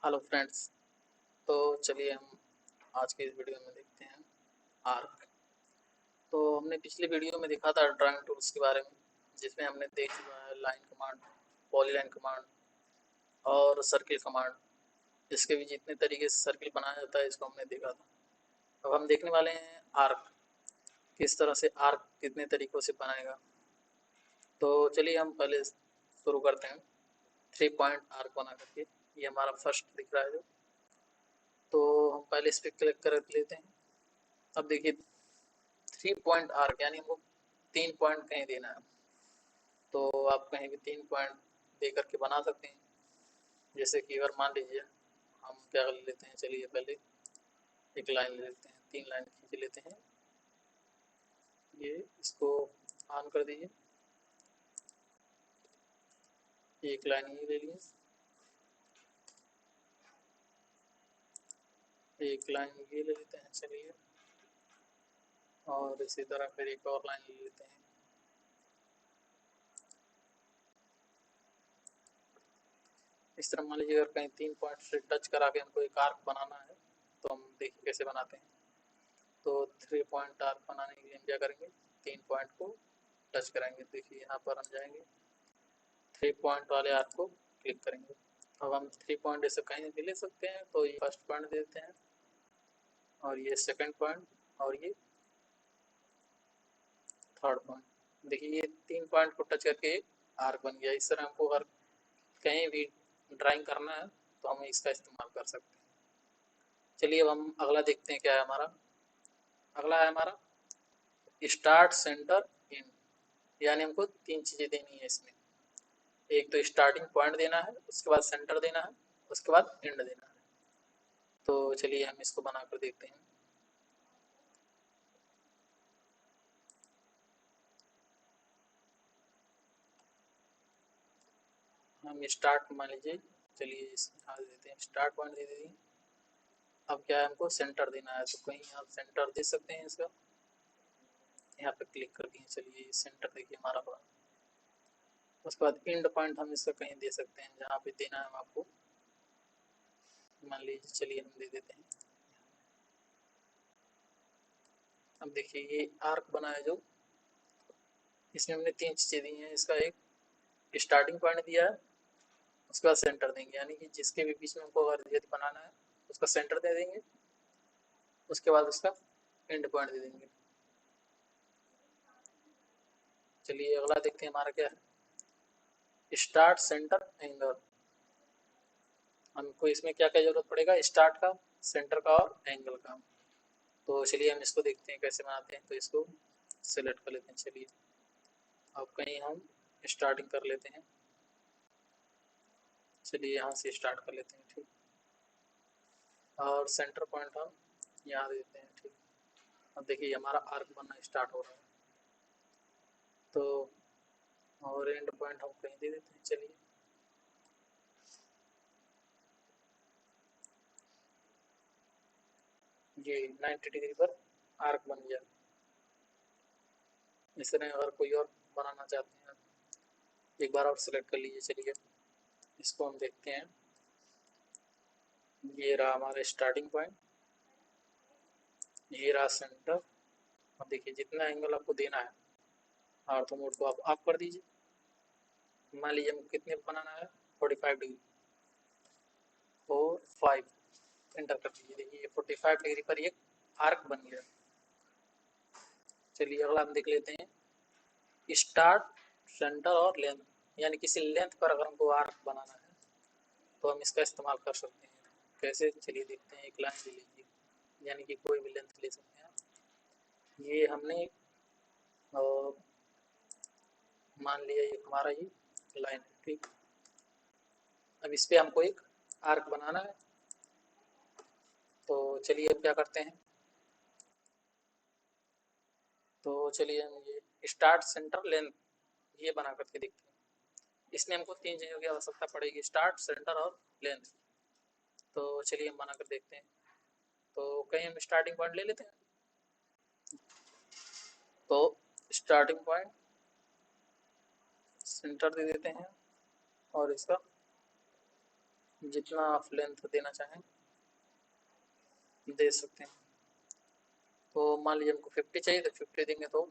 Hello friends. तो चलिए हम आज के इस वीडियो में देखते हैं आर्क। तो हमने पिछली वीडियो में देखा था ड्राइंग टूल्स के बारे में, जिसमें हमने देख चुका है लाइन कमांड, पॉलीलाइन कमांड और सर्किल कमांड। इसके भी जितने तरीके से सर्किल बनाया जाता है इसको हमने देखा था। अब हम देखने वाले हैं आर्क, किस तरह से आर्क कितने तरीकों से बनाएगा। तो चलिए हम पहले शुरू करते हैं 3 पॉइंट आर्क बना करके। ये हमारा फर्स्ट दिख रहा है जो, तो हम पहले इस पर क्लिक कर लेते हैं। अब देखिए 3 पॉइंट आर्क यानी हमको 3 पॉइंट कहीं देना है, तो आप कहीं भी 3 पॉइंट दे करके बना सकते हैं। जैसे कि अगर मान लीजिए हम क्या कर लेते हैं, चलिए पहले एक लाइन ले लेते हैं, 3 लाइन खींच लेते हैं। ये इसको ऑन कर दीजिए, एक लाइन ये ले लिए, एक लाइन ये ले लेते हैं चलिए, और इसी तरह फिर एक और लाइन ले लेते हैं। इस तरह मान लीजिए अगर कहीं 3 पॉइंट से टच करा के हमको एक आर्क बनाना है, तो हम देखिए कैसे बनाते हैं। तो 3 पॉइंट आर्क बनाने के लिए हम क्या करेंगे, 3 पॉइंट को टच कराएंगे। देखिए यहाँ पर हम जाएंगे, 3 पॉइंट वाले आर्क को क्लिक करेंगे। अब हम 3 पॉइंट ऐसे कहीं भी ले सकते हैं, तो ये फर्स्ट पॉइंट देते हैं, और ये सेकंड पॉइंट, और ये थर्ड पॉइंट। देखिए ये 3 पॉइंट को टच करके आर्क बन गया। इस तरह हमको अगर कहीं भी ड्राइंग करना है तो हम इसका इस्तेमाल कर सकते हैं। चलिए अब हम अगला देखते हैं क्या है हमारा। अगला है हमारा स्टार्ट, सेंटर, एंड। यानी हमको 3 चीज़ें देनी है इसमें। एक तो स्टार्टिंग पॉइंट देना है, उसके बाद सेंटर देना है, उसके बाद एंड देना है। तो चलिए हम इसको बनाकर देखते हैं। हम स्टार्ट मान लीजिए, चलिए यहाँ देते हैं, स्टार्ट पॉइंट दे दीजिए। अब क्या है, हमको सेंटर देना है, तो कहीं आप सेंटर दे सकते हैं इसका। यहाँ पे क्लिक कर दिए, चलिए सेंटर देखिए हमारा हुआ। उसके बाद एंड पॉइंट हम इसका कहीं दे सकते हैं, जहाँ पे देना है आपको। मान लीजिए चलिए हम दे देते हैं। अब देखिए ये आर्क बना है जो, इसमें हमने 3 चीज़ें दी हैं। इसका एक स्टार्टिंग पॉइंट दिया है, उसके बाद सेंटर देंगे, यानी कि जिसके भी बीच में हमको अगर यदि बनाना है उसका सेंटर दे देंगे, उसके बाद उसका एंड पॉइंट दे देंगे। चलिए अगला देखते हैं हमारा क्या है, स्टार्ट, सेंटर, एंगल। हमको इसमें क्या क्या जरूरत पड़ेगा, स्टार्ट का, सेंटर का और एंगल का। तो चलिए हम इसको देखते हैं कैसे बनाते हैं। तो इसको सेलेक्ट कर लेते हैं। चलिए अब कहीं हम स्टार्टिंग कर लेते हैं। चलिए यहाँ से स्टार्ट कर लेते हैं, ठीक। और सेंटर पॉइंट हम यहाँ देते हैं, ठीक। अब देखिए हमारा आर्क बनना स्टार्ट हो रहा है। तो और एंड पॉइंट हम कहीं दे देते हैं। चलिए ये 90 डिग्री पर आर्क बन गया। इस तरह अगर कोई और बनाना चाहते हैं, एक बार और सेलेक्ट कर लीजिए। चलिए इसको हम देखते हैं। ये रहा हमारा स्टार्टिंग पॉइंट, ये रहा सेंटर। अब देखिए जितना एंगल आपको देना है, ऑर्थो मोड को आप ऑफ कर दीजिए। मान लीजिए हमको कितने बनाना है, 45 डिग्री, 4 5, एंटर कर दीजिए। देखिए ये 45 डिग्री पर एक आर्क बन गया। चलिए अगला हम देख लेते हैं, स्टार्ट, सेंटर और लेंथ। यानी किसी लेंथ पर अगर हमको आर्क बनाना है तो हम इसका इस्तेमाल कर सकते हैं। कैसे, चलिए देखते हैं। एक लाइन ले लीजिए, यानी कि कोई भी लेंथ ले सकते हैं। ये हमने मान लिया ये हमारा ही लाइन है, ठीक। अब इस पे हमको एक आर्क बनाना है। तो चलिए अब क्या करते हैं, तो चलिए हम ये स्टार्ट, सेंटर, लेंथ ये बना करके देखते हैं। इसमें हमको 3 चीज़ों की आवश्यकता पड़ेगी, स्टार्ट, सेंटर और लेंथ। तो चलिए हम बना कर देखते हैं। तो कहीं हम स्टार्टिंग पॉइंट ले लेते हैं। तो स्टार्टिंग पॉइंट, सेंटर दे देते हैं, और इसका जितना आप लेंथ देना चाहें दे सकते हैं। तो मान लीजिए हमको 50 चाहिए तो 50 देंगे, तो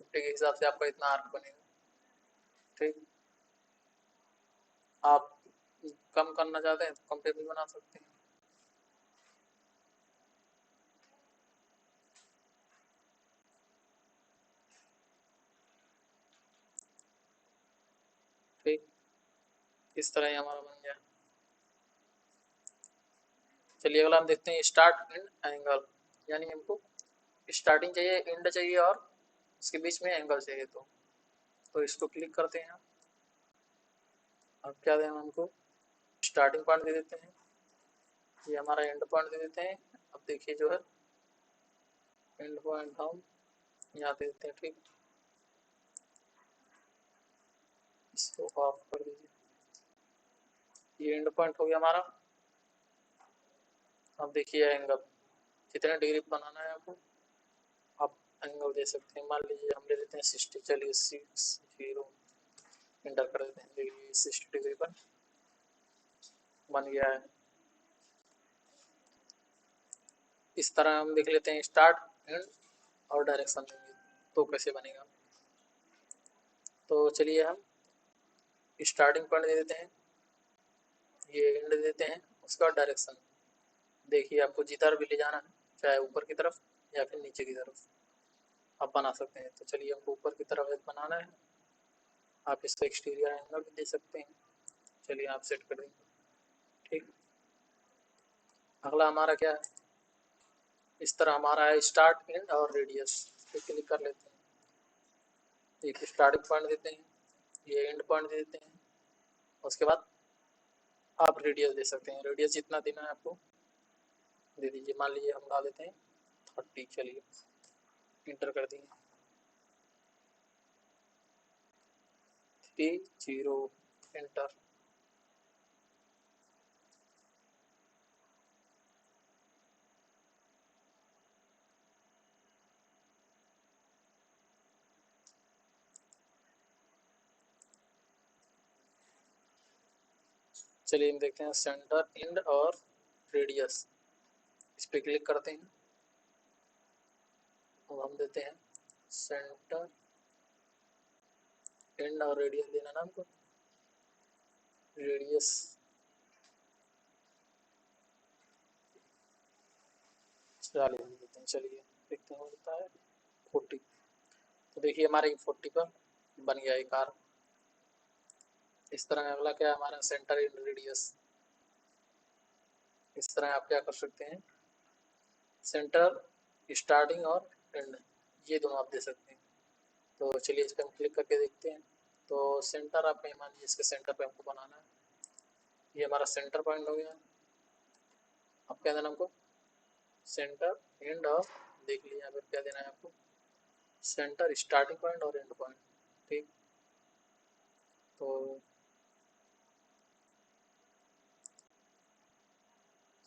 50 के हिसाब से आपका इतना आर्क बनेगा। ठीक, आप कम करना चाहते हैं तो कम पे भी बना सकते हैं। ठीक, इस तरह ही हमारा बन गया। चलिए अगला हम देखते हैं स्टार्ट एंड एंगल, यानी हमको स्टार्टिंग चाहिए, एंड चाहिए और उसके बीच में एंगल चाहिए। तो इसको क्लिक करते हैं। अब क्या देना हमको, स्टार्टिंग पॉइंट दे देते हैं, ये हमारा एंड पॉइंट दे देते हैं। अब देखिए जो है एंड पॉइंट हम यहाँ दे देते हैं। ठीक, इसको ऑफ कर दीजिए। ये एंड पॉइंट हो गया हमारा। अब देखिए एंगल कितने डिग्री बनाना है आपको, आप एंगल दे सकते हैं। मान लीजिए हम ले लेते हैं 60, चलिए 60 इंटर कर देते हैं। देखिए 60 डिग्री पर बन गया है। इस तरह हम देख लेते हैं स्टार्ट एंड और डायरेक्शन देंगे तो कैसे बनेगा। तो चलिए हम स्टार्टिंग पॉइंट दे देते हैं, ये एंड दे देते हैं, उसके बाद डायरेक्शन। देखिए आपको जिधर भी ले जाना है, चाहे ऊपर की तरफ या फिर नीचे की तरफ, आप बना सकते हैं। तो चलिए हमको ऊपर की तरफ बनाना है, आप इसको एक्सटीरियर एंगल भी दे सकते हैं। चलिए आप सेट कर देंगे। ठीक, अगला हमारा क्या है, इस तरह हमारा है स्टार्ट एंड और रेडियस पे क्लिक कर लेते हैं। एक स्टार्टिंग पॉइंट देते हैं, ये एंड पॉइंट दे देते हैं, उसके बाद आप रेडियस दे सकते हैं। रेडियस जितना देना है आपको दे दीजिए। मान लीजिए हम डाल देते हैं 30, चलिए इंटर कर देंगे 30 इंटर। चलिए हम देखते हैं सेंटर एंड और रेडियस, इस पर क्लिक करते हैं। और हम देते हैं सेंटर एंड और रेडियस देना ना हमको, रेडियस 40 देते हैं। चलिए देखते हैं होता है 40। तो देखिए हमारे 40 पर बन गया एक आर्क। इस तरह अगला क्या है हमारा सेंटर एंड रेडियस। इस तरह आप क्या कर सकते हैं, सेंटर, स्टार्टिंग और एंड, ये दोनों आप दे सकते हैं। तो चलिए इस पर हम क्लिक करके देखते हैं। तो सेंटर आप मान लीजिए इसके सेंटर पे हमको बनाना है, ये हमारा सेंटर पॉइंट हो गया। अब क्या देना हमको, सेंटर एंड और देख लीजिए यहाँ पर क्या देना है आपको, सेंटर स्टार्टिंग पॉइंट और एंड पॉइंट। ठीक, तो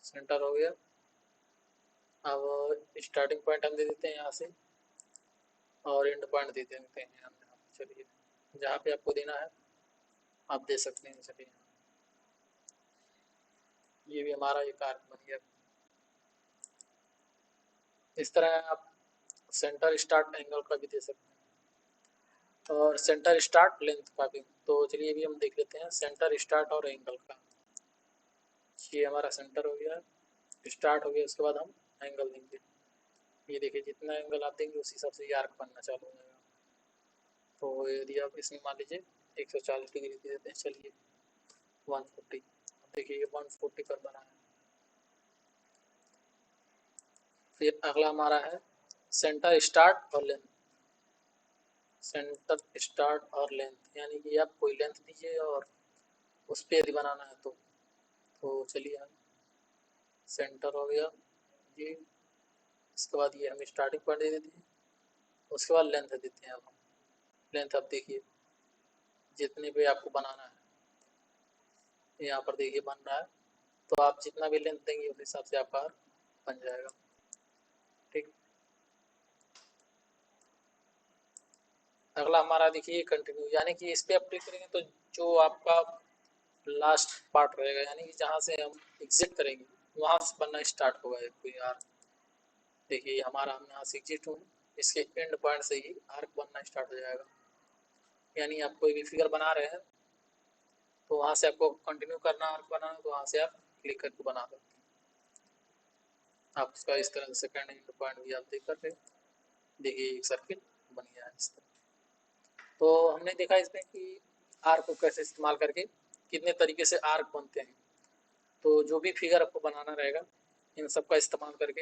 सेंटर हो गया। अब स्टार्टिंग पॉइंट हम दे देते हैं यहाँ से और एंड पॉइंट दे देते हैं यहाँ। चलिए जहाँ पे आपको देना है आप दे सकते हैं। चलिए ये भी हमारा एक आर्क बन गया। इस तरह आप सेंटर स्टार्ट एंगल का भी दे सकते हैं और सेंटर स्टार्ट लेंथ का भी। तो चलिए अभी हम देख लेते हैं सेंटर स्टार्ट और एंगल का। ये हमारा सेंटर हो गया, स्टार्ट हो गया, उसके बाद हम एंगल देंगे। ये देखिए जितना एंगल आप देंगे उस हिसाब से ये आर्क बनना चालू हो जाएगा। तो यदि आप इसमें मान लीजिए 140 डिग्री दे देते हैं, चलिए 140, देखिए ये 140 पर बना है। फिर अगला हमारा है सेंटर स्टार्ट और लेंथ। सेंटर स्टार्ट और लेंथ यानी कि आप कोई लेंथ दीजिए और उस पर यदि बनाना है तो चलिए हम सेंटर हो गया ये, इसके बाद ये हम स्टार्टिंग पॉइंट दे देते हैं, उसके बाद लेंथ देते हैं। अब हम लेंथ अब देखिए जितने पे आपको बनाना है, यहाँ पर देखिए बन रहा है, तो आप जितना भी लेंथ देंगे उस हिसाब से आपका बन जाएगा। ठीक, अगला हमारा देखिए कंटिन्यू, यानी कि इस पर आप क्लिक करेंगे तो जो आपका लास्ट पार्ट रहेगा, यानी कि जहाँ से हम एग्जिट करेंगे वहाँ से बनना स्टार्ट होगा कोई आर्क। देखिए हमारा हम यहाँ से एग्जिट हुए, इसके एंड पॉइंट से ही आर्क बनना स्टार्ट हो जाएगा। यानी आप कोई भी फिगर बना रहे हैं तो वहाँ से आपको कंटिन्यू करना आर्क बनाना, तो वहाँ से आप क्लिक करके बना सकते हैं। आप उसका इस तरह से सेकंड एंड पॉइंट भी आप देख सकते हैं। देखिए एक सर्किल बन गया है इस तरह। तो हमने देखा इसमें कि आर्क को कैसे इस्तेमाल करके कितने तरीके से आर्क बनते हैं। तो जो भी फिगर आपको बनाना रहेगा इन सब का इस्तेमाल करके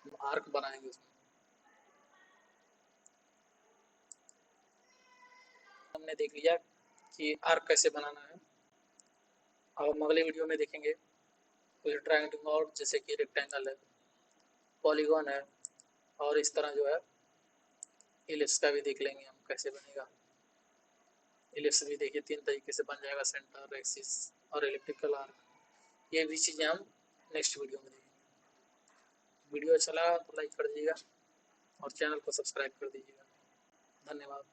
हम आर्क बनाएंगे उसमें। हमने देख लिया कि आर्क कैसे बनाना है। अब हम अगले वीडियो में देखेंगे कुछ ड्राइंग और, जैसे कि रेक्टेंगल है, पॉलीगॉन है, और इस तरह जो है इलिप्स का भी देख लेंगे हम कैसे बनेगा। इलिप्स भी देखिए 3 तरीके से बन जाएगा, सेंटर, एक्सिस और एलिप्टिकल आर्क। ये भी चीज़ें हम नेक्स्ट वीडियो में देखेंगे। वीडियो अच्छा लगा तो लाइक कर दीजिएगा और चैनल को सब्सक्राइब कर दीजिएगा। धन्यवाद।